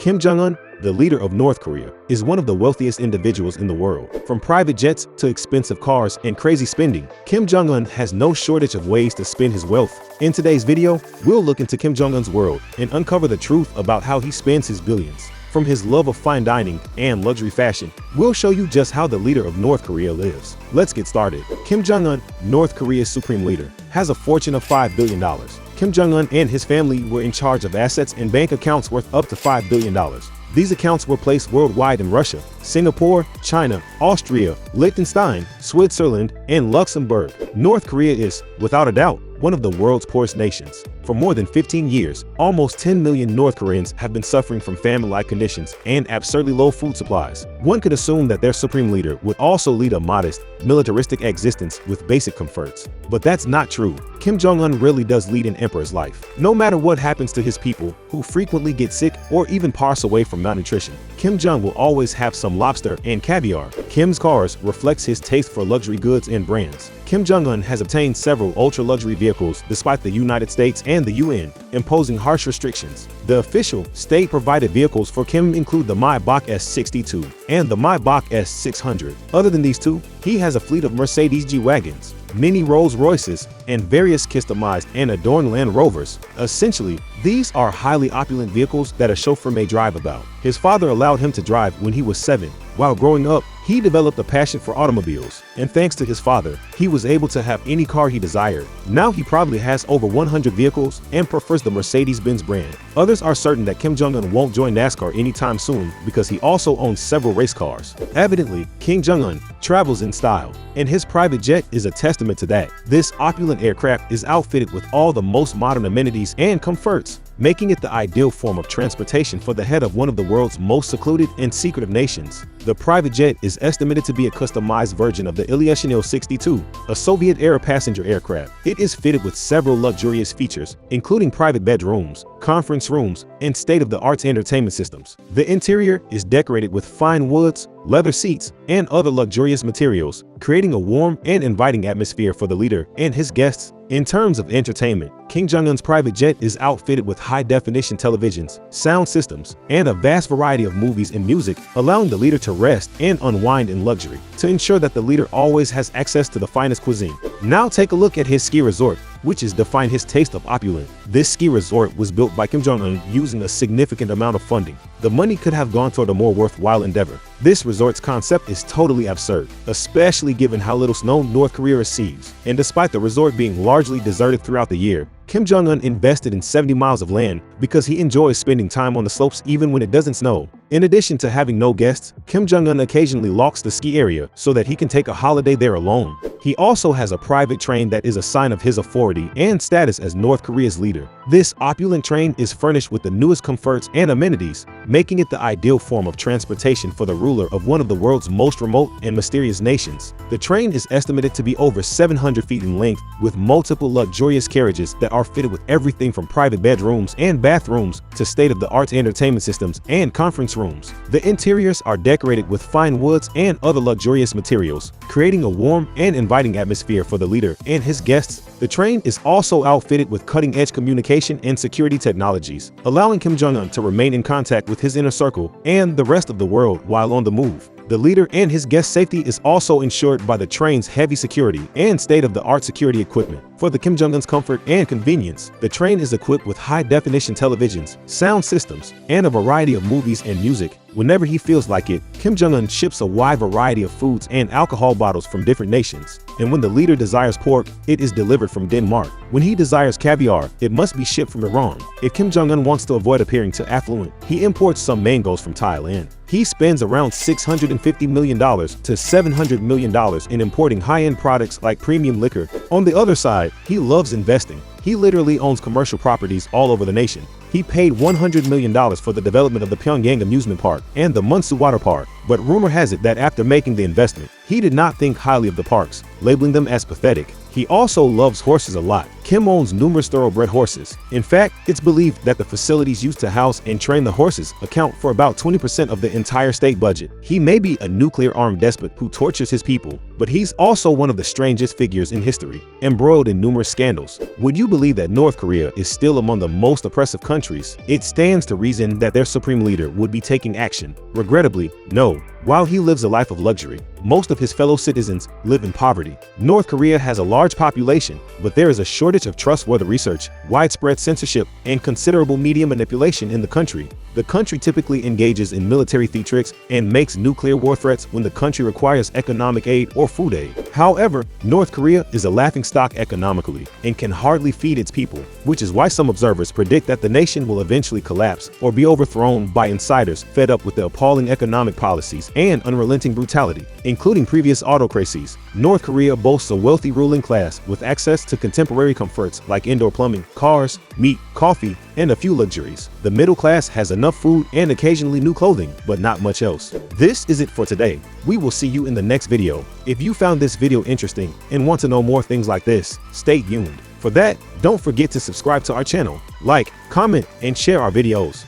Kim Jong-un, the leader of North Korea, is one of the wealthiest individuals in the world. From private jets to expensive cars and crazy spending, Kim Jong-un has no shortage of ways to spend his wealth. In today's video, we'll look into Kim Jong-un's world and uncover the truth about how he spends his billions. From his love of fine dining and luxury fashion, we'll show you just how the leader of North Korea lives. Let's get started. Kim Jong-un, North Korea's supreme leader, has a fortune of $5 billion. Kim Jong-un and his family were in charge of assets and bank accounts worth up to $5 billion. These accounts were placed worldwide in Russia, Singapore, China, Austria, Liechtenstein, Switzerland, and Luxembourg. North Korea is, without a doubt, one of the world's poorest nations. For more than 15 years, almost 10 million North Koreans have been suffering from famine-like conditions and absurdly low food supplies. One could assume that their supreme leader would also lead a modest, militaristic existence with basic comforts. But that's not true. Kim Jong-un really does lead an emperor's life. No matter what happens to his people, who frequently get sick or even pass away from malnutrition, Kim Jong will always have some lobster and caviar. Kim's cars reflects his taste for luxury goods and brands. Kim Jong-un has obtained several ultra-luxury vehicles despite the United States and the UN imposing harsh restrictions. The official, state-provided vehicles for Kim include the Maybach S62 and the Maybach S600. Other than these two, he has a fleet of Mercedes G-Wagons, many Rolls-Royces, and various customized and adorned Land Rovers. Essentially, these are highly opulent vehicles that a chauffeur may drive about. His father allowed him to drive when he was 7. While growing up, he developed a passion for automobiles, and thanks to his father, he was able to have any car he desired. Now he probably has over 100 vehicles and prefers the Mercedes-Benz brand. Others are certain that Kim Jong-un won't join NASCAR anytime soon because he also owns several race cars. Evidently, Kim Jong-un travels in style, and his private jet is a testament to that. This opulent aircraft is outfitted with all the most modern amenities and comforts, making it the ideal form of transportation for the head of one of the world's most secluded and secretive nations. The private jet is estimated to be a customized version of the Ilyushin Il-62, a Soviet-era passenger aircraft. It is fitted with several luxurious features, including private bedrooms, conference rooms, and state-of-the-art entertainment systems. The interior is decorated with fine woods, leather seats, and other luxurious materials, creating a warm and inviting atmosphere for the leader and his guests. In terms of entertainment, Kim Jong-un's private jet is outfitted with high-definition televisions, sound systems, and a vast variety of movies and music, allowing the leader to rest and unwind in luxury, to ensure that the leader always has access to the finest cuisine. Now take a look at his ski resort, which has defined his taste of opulence. This ski resort was built by Kim Jong-un using a significant amount of funding. The money could have gone toward a more worthwhile endeavor. This resort's concept is totally absurd, especially given how little snow North Korea receives. And despite the resort being largely deserted throughout the year, Kim Jong-un invested in 70 miles of land because he enjoys spending time on the slopes even when it doesn't snow. In addition to having no guests, Kim Jong-un occasionally locks the ski area so that he can take a holiday there alone. He also has a private train that is a sign of his authority and status as North Korea's leader. This opulent train is furnished with the newest comforts and amenities, making it the ideal form of transportation for the ruler of one of the world's most remote and mysterious nations. The train is estimated to be over 700 feet in length, with multiple luxurious carriages that are fitted with everything from private bedrooms and bathrooms to state-of-the-art entertainment systems and conference rooms. The interiors are decorated with fine woods and other luxurious materials, creating a warm and inviting atmosphere for the leader and his guests. The train is also outfitted with cutting-edge communication and security technologies, allowing Kim Jong-un to remain in contact with his inner circle and the rest of the world while on the move. The leader and his guest safety is also ensured by the train's heavy security and state-of-the-art security equipment. For the Kim Jong-un's comfort and convenience, the train is equipped with high-definition televisions, sound systems, and a variety of movies and music. Whenever he feels like it, Kim Jong-un ships a wide variety of foods and alcohol bottles from different nations. And when the leader desires pork, it is delivered from Denmark. When he desires caviar, it must be shipped from Iran. If Kim Jong-un wants to avoid appearing too affluent, he imports some mangoes from Thailand. He spends around $650 million to $700 million in importing high-end products like premium liquor. On the other side, he loves investing. He literally owns commercial properties all over the nation. He paid $100 million for the development of the Pyongyang Amusement Park and the Munsu Water Park, but rumor has it that after making the investment, he did not think highly of the parks, labeling them as pathetic. He also loves horses a lot. Kim owns numerous thoroughbred horses. In fact, it's believed that the facilities used to house and train the horses account for about 20% of the entire state budget. He may be a nuclear-armed despot who tortures his people, but he's also one of the strangest figures in history, embroiled in numerous scandals. Would you believe that North Korea is still among the most oppressive countries? It stands to reason that their supreme leader would be taking action. Regrettably, no. While he lives a life of luxury, most of his fellow citizens live in poverty. North Korea has a large population, but there is a shortage of trustworthy research, widespread censorship, and considerable media manipulation in the country. The country typically engages in military theatrics and makes nuclear war threats when the country requires economic aid or food aid. However, North Korea is a laughingstock economically and can hardly feed its people, which is why some observers predict that the nation will eventually collapse or be overthrown by insiders fed up with the appalling economic policies and unrelenting brutality, including previous autocracies. North Korea boasts a wealthy ruling class with access to contemporary comforts like indoor plumbing, cars, meat, coffee, and a few luxuries. The middle class has enough food and occasionally new clothing, but not much else. This is it for today. We will see you in the next video. If you found this video interesting and want to know more things like this, stay tuned. For that, don't forget to subscribe to our channel, like, comment, and share our videos.